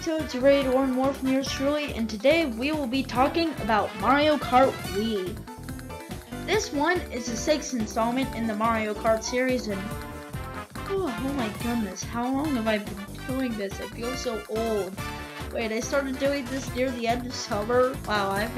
Untitled Chapter, ready to learn more from yours truly, and today we will be talking about Mario Kart Wii. This one is the 6th installment in the Mario Kart series, and oh my goodness, how long have I been doing this? I feel so old. Wait, I started doing this near the end of summer? Wow, I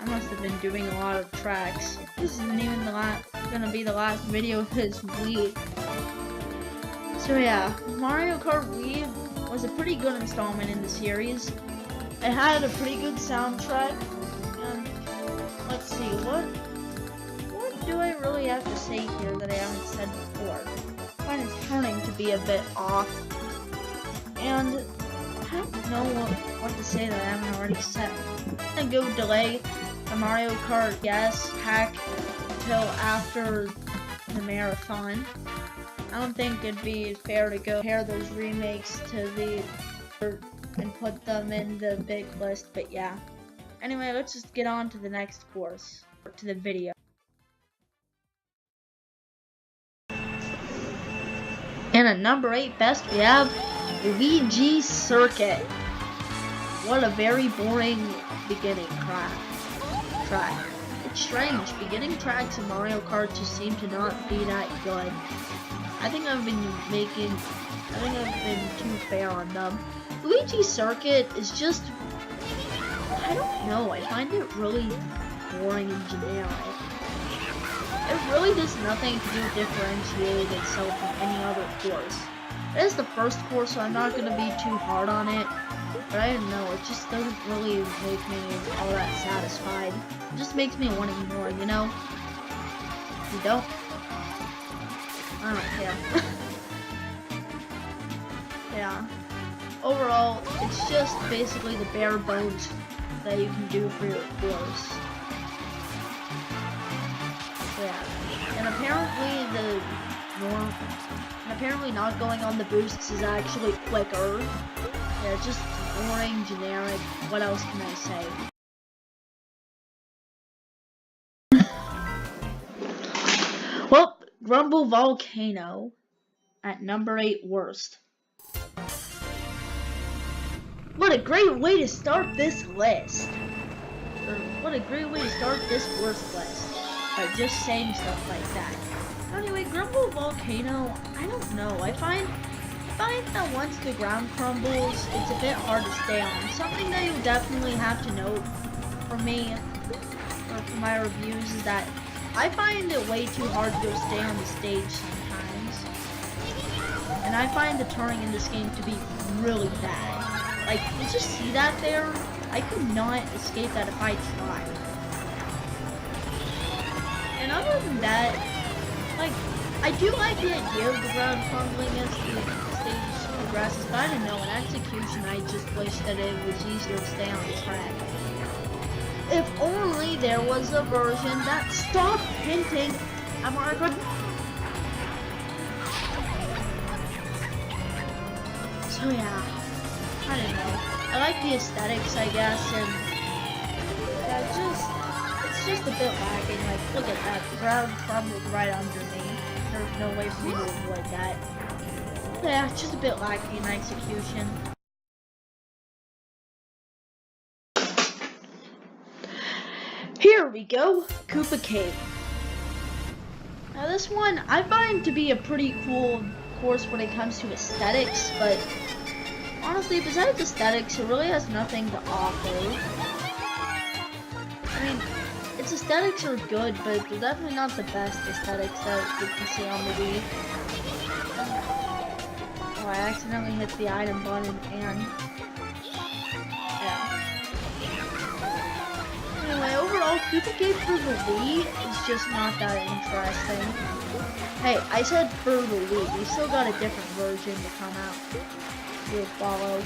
must have been doing a lot of tracks. This isn't even gonna be the last video of this week. So yeah, Mario Kart Wii was a pretty good installment in the series. It had a pretty good soundtrack, and let's see, what do I really have to say here that I haven't said before? I find it's turning to be a bit off, and I don't know what to say that I haven't already said. I'm gonna go delay the Mario Kart Yes hack till after the marathon. I don't think it'd be fair to compare those remakes to and put them in the big list, but yeah. Anyway, let's just get on to the next course, or to the video. And at number 8 best, we have Luigi Circuit. What a very boring beginning track. It's strange, beginning tracks in Mario Kart just seem to not be that good. I think I've been too fair on them. Luigi Circuit is just, I don't know, I find it really boring and generic. It really does nothing to differentiate itself from any other course. It is the first course, so I'm not going to be too hard on it, but I don't know, it just doesn't really make me all that satisfied. It just makes me wanting more, you know? You don't? I don't care. Yeah. Overall, it's just basically the bare bones that you can do for your course. Yeah. And apparently not going on the boosts is actually quicker. Yeah, it's just boring, generic. What else can I say? Well, Grumble Volcano at number 8 worst. What a great way to start this list. Or what a great way to start this worst list. By just saying stuff like that. Anyway, Grumble Volcano, I don't know. I find that once the ground crumbles, it's a bit hard to stay on. Something that you definitely have to note for me, or for my reviews, is that I find it way too hard to stay on the stage sometimes. And I find the turning in this game to be really bad. Like, you just see that there? I could not escape that if I tried. And other than that, like, I do like the idea of the ground crumbling as the stage progresses, but I don't know, in execution I just wish that it was easier to stay on the track. If only there was a version that stopped hinting at Mario Kart. So yeah, I don't know. I like the aesthetics, I guess, and yeah, it's just a bit lacking. Like, look at that, the ground crumbled right under me. There's no way for me to avoid that. Yeah, it's just a bit lacking in execution. Here we go, Koopa Cave. Now this one, I find to be a pretty cool course when it comes to aesthetics, but honestly, besides aesthetics, it really has nothing to offer. I mean, its aesthetics are good, but they're definitely not the best aesthetics that you can see on the Wii. Oh, I accidentally hit the item button, and yeah. Anyway, overall, Koopa Cave for the Wii is just not that interesting. Hey, I said for the Wii. We still got a different version to come out. You'll follow.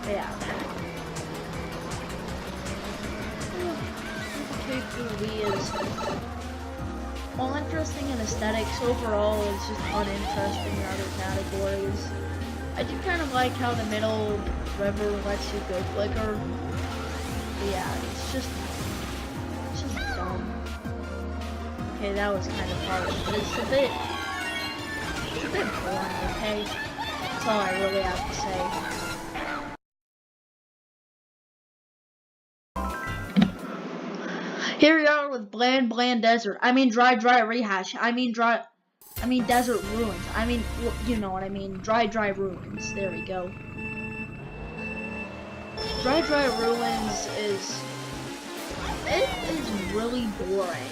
Yeah. Koopa Cave for the Wii is, while interesting in aesthetics, overall it's just uninteresting in other categories. I do kind of like how the middle river lets you go quicker. Yeah, it's just dumb. Okay, that was kind of hard, but it's a bit boring, okay? It's That's all I really have to say. Here we are with bland desert. I mean dry rehash. I mean desert ruins. I mean, you know what I mean. Dry ruins. There we go. Dry ruins is really boring.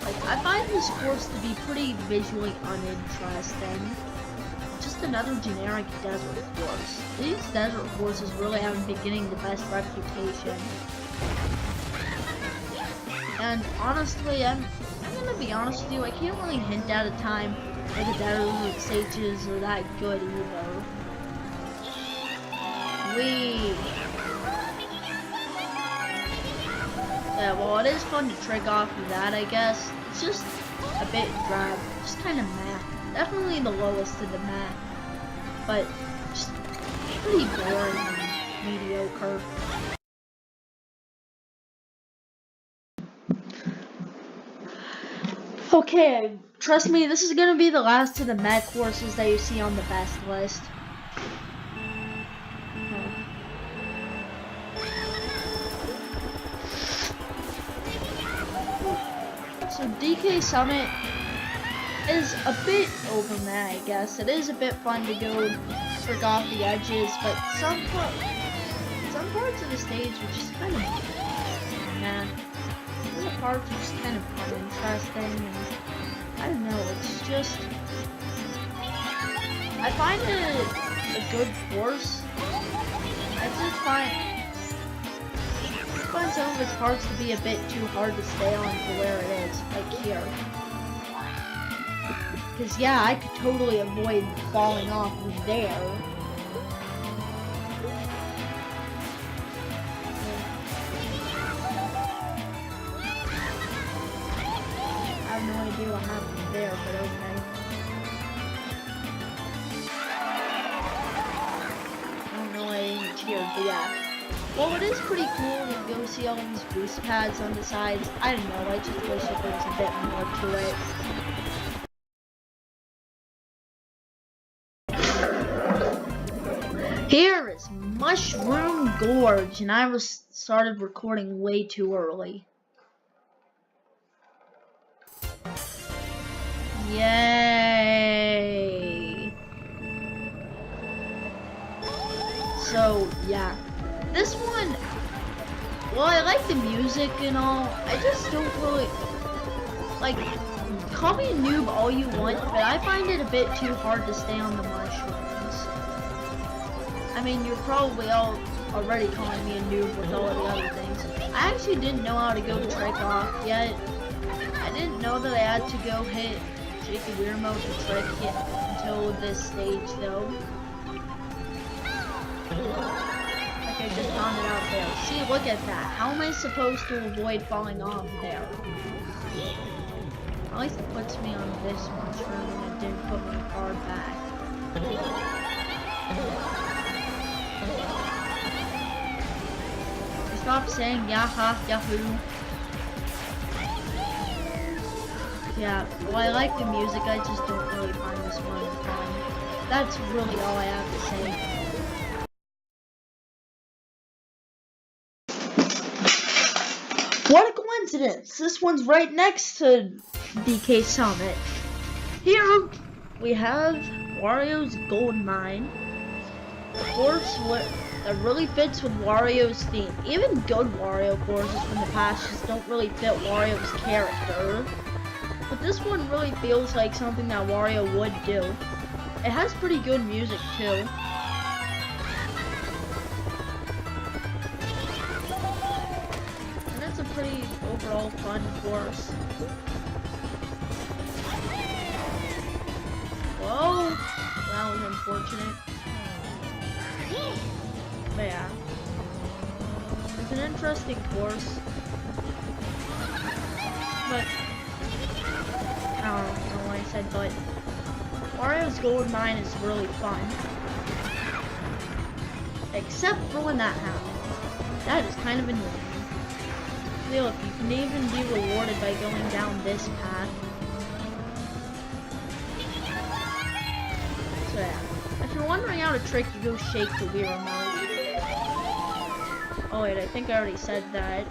Like, I find this course to be pretty visually uninteresting. Just another generic desert course. These desert courses really haven't been getting the best reputation. And honestly, I'm gonna be honest with you, I can't really hint at a time where the desert stages are that good either. Yeah, well, it is fun to trick off of that, I guess. It's just a bit drab, just kind of meh. Definitely the lowest of the meh, but just pretty boring and mediocre. Okay, trust me, this is gonna be the last of the meh courses that you see on the best list. So DK Summit is a bit over meh, I guess. It is a bit fun to go trick off the edges, but some parts of the stage are just kind of meh. Other parts are just kind of uninteresting, and I don't know, it's just, I find it a good course. I just find some of its parts to be a bit too hard to stay on for where it is, like here. Because yeah, I could totally avoid falling off there. I have no idea what happened there, but okay. I don't know why I didn't cheer, but yeah. Well, it is pretty cool to go see all these boost pads on the sides. I don't know, I just wish there was a bit more to it. Here is Mushroom Gorge, and I started recording way too early. Yay! So, yeah. This one, well, I like the music and all, I just don't really, like, call me a noob all you want, but I find it a bit too hard to stay on the mushrooms. I mean, you're probably all already calling me a noob with all of the other things. I actually didn't know how to go trick off yet. I didn't know that I had to go hit Jacob Weirmo to trick it until this stage, though. I just found it out there. See, look at that. How am I supposed to avoid falling off there? At least it puts me on this mushroom and it didn't put my card back. Stop saying yaha, yahoo. Yeah, well, I like the music, I just don't really find this one fun. That's really all I have to say. What a coincidence! This one's right next to DK Summit. Here we have Wario's Gold Mine. A course that really fits with Wario's theme. Even good Wario courses from the past just don't really fit Wario's character. But this one really feels like something that Wario would do. It has pretty good music too. Pretty overall fun course. Whoa! That was unfortunate. But yeah. It's an interesting course. But I don't know what I said, but Wario's Gold Mine is really fun. Except for when that happens. That is kind of annoying. Look, you can even be rewarded by going down this path. So yeah, if you're you're wondering how to trick, you go shake the Wii remote. Oh wait, I think I already said that.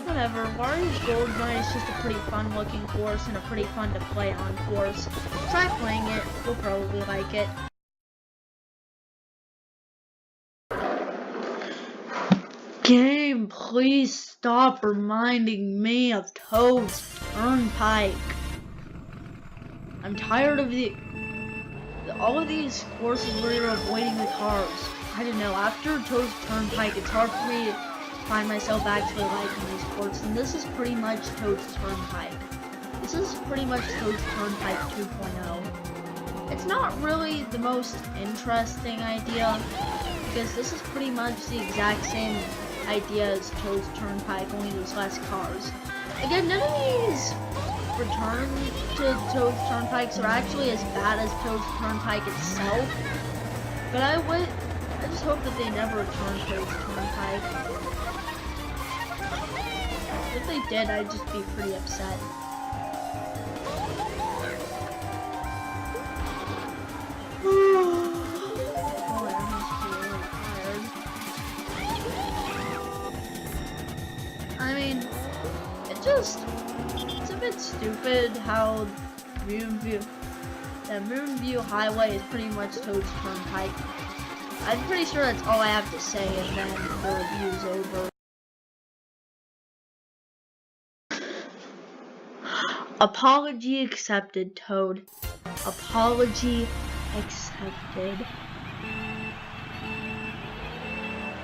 Whatever. Wario's Gold Mine is just a pretty fun looking course and a pretty fun to play on course. Try playing it, you'll probably like it. Game, please stop reminding me of Toad's Turnpike. I'm tired of all of these courses where you're avoiding the cars. I don't know, after Toad's Turnpike, it's hard for me to find myself actually liking these courses, and this is pretty much Toad's Turnpike. This is pretty much Toad's Turnpike 2.0. It's not really the most interesting idea, because this is pretty much the exact same idea as Toad's Turnpike, only there's less cars. Again, none of these return to Toad's Turnpikes are actually as bad as Toad's Turnpike itself, but I just hope that they never return Toad's Turnpike. If they did, I'd just be pretty upset. I mean, it's a bit stupid how Moonview Highway is pretty much Toad's Turnpike. I'm pretty sure that's all I have to say, and then the review's over. Apology accepted, Toad. Apology accepted.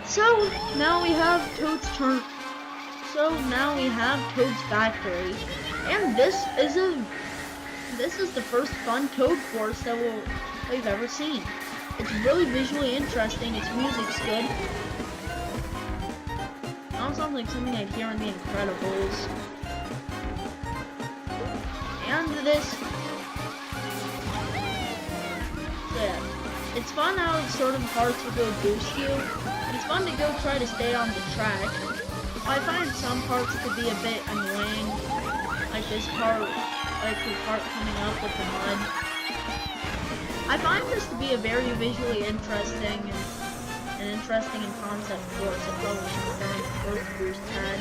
So now we have Toad's Factory, and this is the first fun Toad course that we've ever seen. It's really visually interesting. Its music's good. It almost sounds like something I'd hear in The Incredibles. And this, yeah, it's fun how certain parts will go boost you. And it's fun to go try to stay on the track. I find some parts to be a bit annoying, like this part, like the part coming up with the mud. I find this to be a very visually interesting and concept course. It probably should have been the first boost had.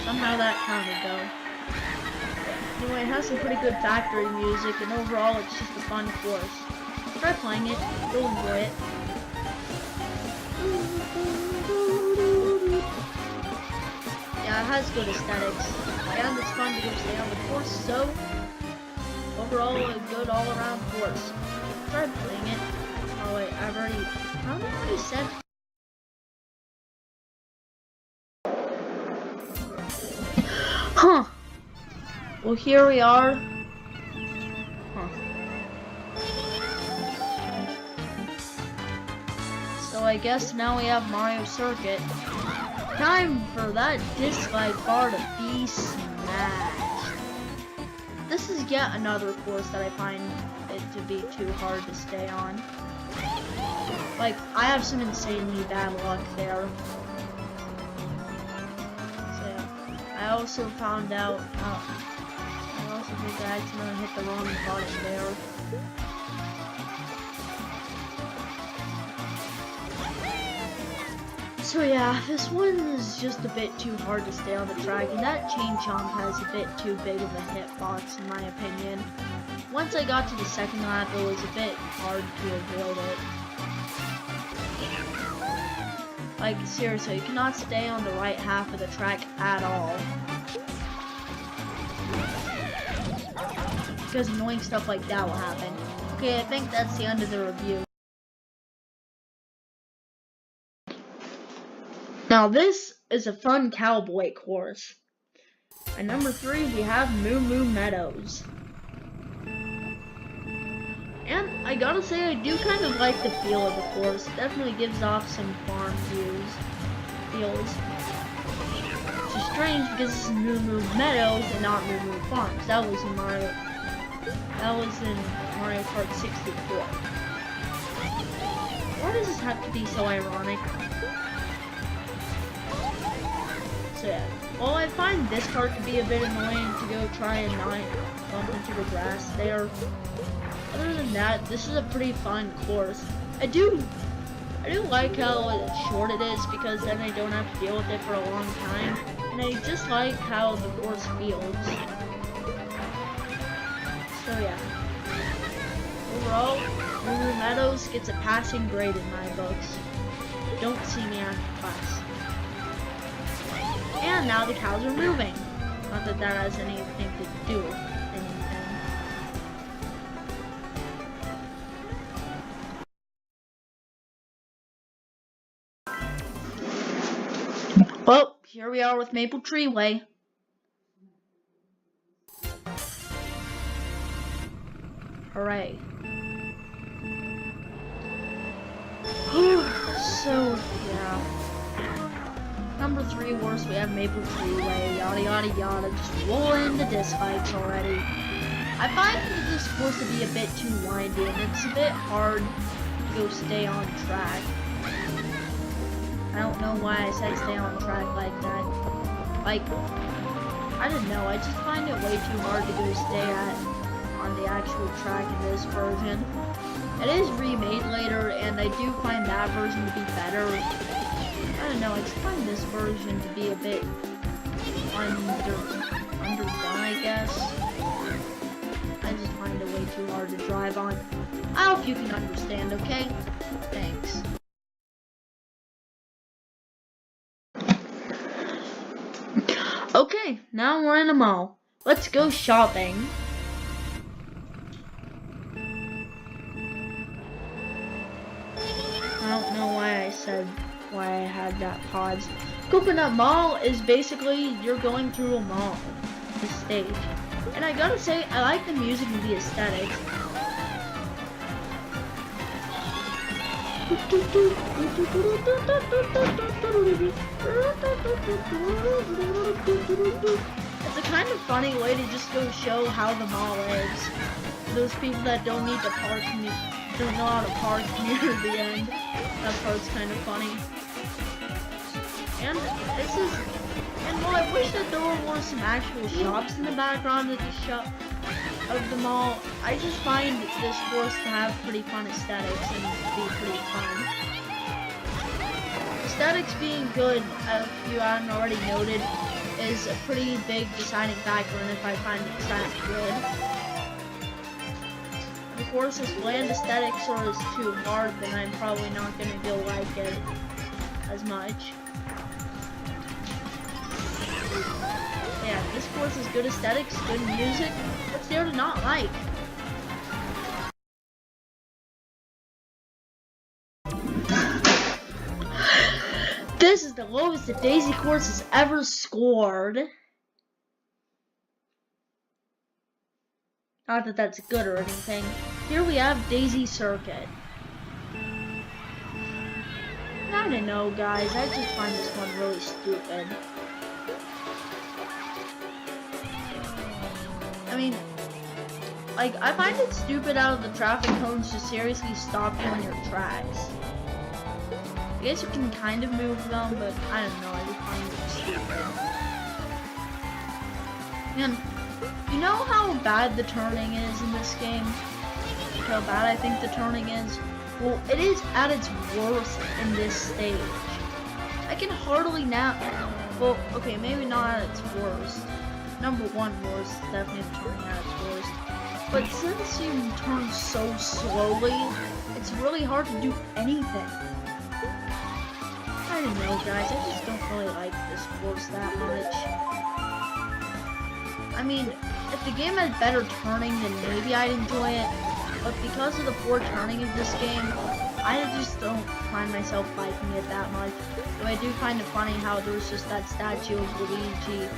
Somehow that counted though. Anyway, it has some pretty good factory music, and overall it's just a fun course. Try playing it, you'll enjoy it. Yeah, it has good aesthetics, and it's fun to go stay on the course, so overall a good all-around course. Try playing it. Oh wait, I already said. Huh. Well, here we are. So I guess now we have Mario Circuit. Time for that dislike bar to be smashed. This is yet another course that I find it to be too hard to stay on. Like, I have some insanely bad luck there. So yeah. I also found out I also think I accidentally hit the wrong part there. So yeah, this one is just a bit too hard to stay on the track, and that chain jump has a bit too big of a hitbox in my opinion. Once I got to the second lap, it was a bit hard to avoid it. Like, seriously, you cannot stay on the right half of the track at all. Because annoying stuff like that will happen. Okay, I think that's the end of the review. Now this is a fun cowboy course. At number 3 we have Moo Moo Meadows. And I gotta say, I do kind of like the feel of the course. It definitely gives off some farm feels. Which is strange because this is Moo Moo Meadows and not Moo Moo Farms. That was in Mario Kart 64. Why does this have to be so ironic? So yeah. Well, I find this part to be a bit annoying to go try and not bump into the grass there. other than that, this is a pretty fun course. I do like how short it is because then I don't have to deal with it for a long time. And I just like how the course feels. So yeah. Overall, River Meadows gets a passing grade in my books. Don't see me after class. And now the cows are moving. Not that that has anything to do with anything. Well, here we are with Maple Tree Way. Hooray. So, yeah. Number 3 worst, we have Maple Tree Way, yada yada yada, just roll into disc bikes already. I find this course to be a bit too windy and it's a bit hard to go stay on track. I don't know why I said stay on track like that. Like, I don't know, I just find it way too hard to go stay on the actual track in this version. It is remade later, and I do find that version to be better. I don't know, I just find this version to be a bit underdone, I guess. I just find it way too hard to drive on. I hope you can understand, okay? Thanks. Okay, now we're in a mall. Let's go shopping. I don't know why I had that pause. Coconut Mall is basically you're going through a mall, the stage. And I gotta say, I like the music and the aesthetics. It's a kind of funny way to just go show how the mall is. Those people that don't need to park don't know how to park near the end. That part's kind of funny. And well, I wish that there were some actual shops in the background of the mall. I just find this course to have pretty fun aesthetics and be pretty fun. Aesthetics being good, if you haven't already noted, is a pretty big deciding factor in if I find the track good. Of course, if bland aesthetics or is too hard, then I'm probably not going to go like it as much. Yeah, this course is good aesthetics, good music. What's there to not like? This is the lowest the Daisy course has ever scored. Not that that's good or anything. Here we have Daisy Circuit. I don't know, guys. I just find this one really stupid. I mean, like, I find it stupid out of the traffic cones to seriously stop you on your tracks. I guess you can kind of move them, but I don't know. I just find it stupid. And you know how bad the turning is in this game? How bad I think the turning is? Well, it is at its worst in this stage. I can hardly now. Well, okay, maybe not at its worst. Number 1 worst, definitely turning at its worst. But since you turn so slowly, it's really hard to do anything. I don't know, guys. I just don't really like this course that much. I mean, if the game had better turning, then maybe I'd enjoy it. But because of the poor turning of this game, I just don't find myself liking it that much. Though I do find it funny how there's just that statue of Luigi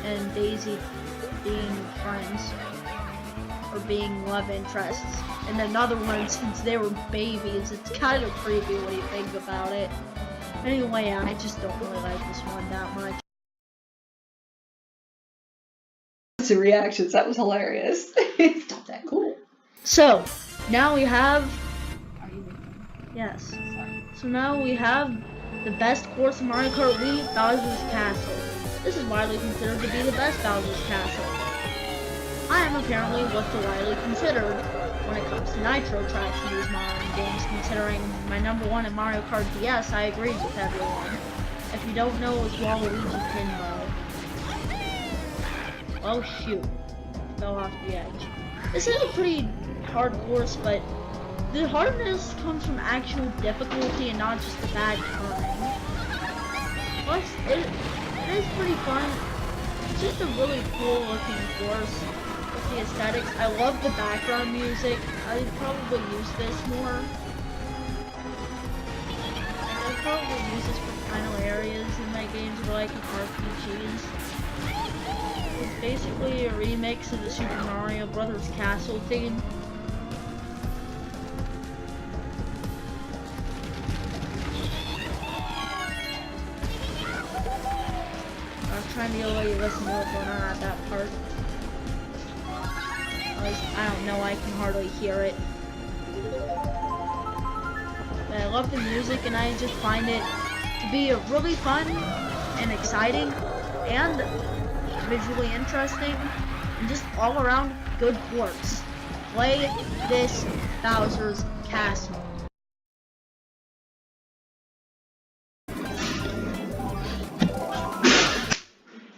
and Daisy being friends. Or being love interests. And another one, since they were babies, it's kind of creepy when you think about it. Anyway, I just don't really like this one that much. The reactions, that was hilarious. It's not that cool. So, now we have... Are you recording? Yes. Sorry. So now we have the best course in Mario Kart Wii, Bowser's Castle. This is widely considered to be the best Bowser's Castle. I am apparently what's widely considered when it comes to Nitro tracks in these modern games, considering my #1 in Mario Kart DS. I agree with everyone. If you don't know, it's Waluigi Pinball. Oh shoot, fell off the edge. This is a pretty hard course, but the hardness comes from actual difficulty and not just the bad turning. Plus, it is pretty fun. It's just a really cool looking course with the aesthetics. I love the background music. I'd probably use this more. I'd probably use this for final areas in my games or like in RPGs. It's basically a remix of the Super Mario Brothers Castle theme. I'm trying to let you listen to what's going on at that part. I don't know, I can hardly hear it. But I love the music and I just find it to be really fun and exciting and visually interesting and just all around good course. Play this Bowser's Castle.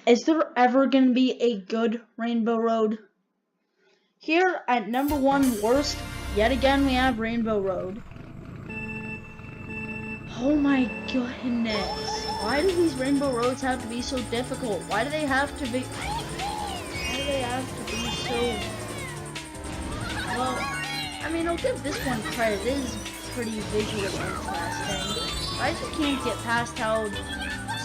Is there ever going to be a good Rainbow Road? Here at #1 worst, yet again we have Rainbow Road. Oh my goodness. Why do these Rainbow Roads have to be so difficult? Why do they have to be so... Well, I mean, I'll give this one credit. It is pretty visually interesting. I just can't get past how...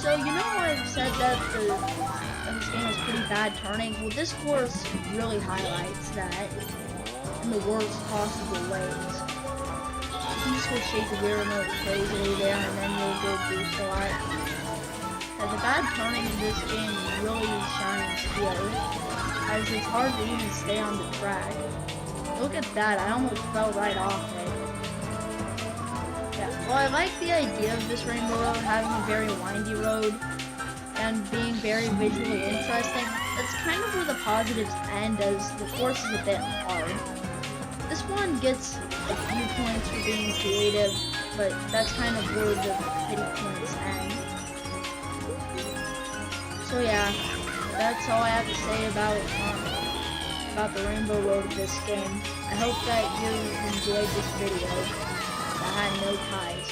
So, you know I've said that this game is pretty bad turning? Well, this course really highlights that in the worst possible ways. You can just go shake the rear remote crazily there and then you'll go boost a lot. And the bad turning in this game really shines here, as it's hard to even stay on the track. Look at that, I almost fell right off it. Yeah, well, I like the idea of this Rainbow Road having a very windy road and being very visually interesting. That's kind of where the positives end, as the course is a bit hard. This one gets a few points for being creative, but that's kind of where the pity points end. So yeah, that's all I have to say about the Rainbow Road of this game. I hope that you enjoyed this video that had no ties.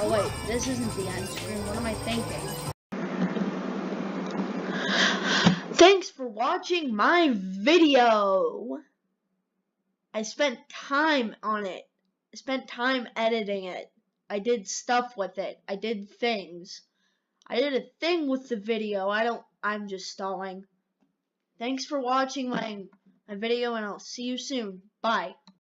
Oh wait, this isn't the end screen. What am I thinking? Thanks for watching my video! I spent time on it. I spent time editing it. I did stuff with it. I did things. I did a thing with the video. I'm just stalling. Thanks for watching my video and I'll see you soon. Bye.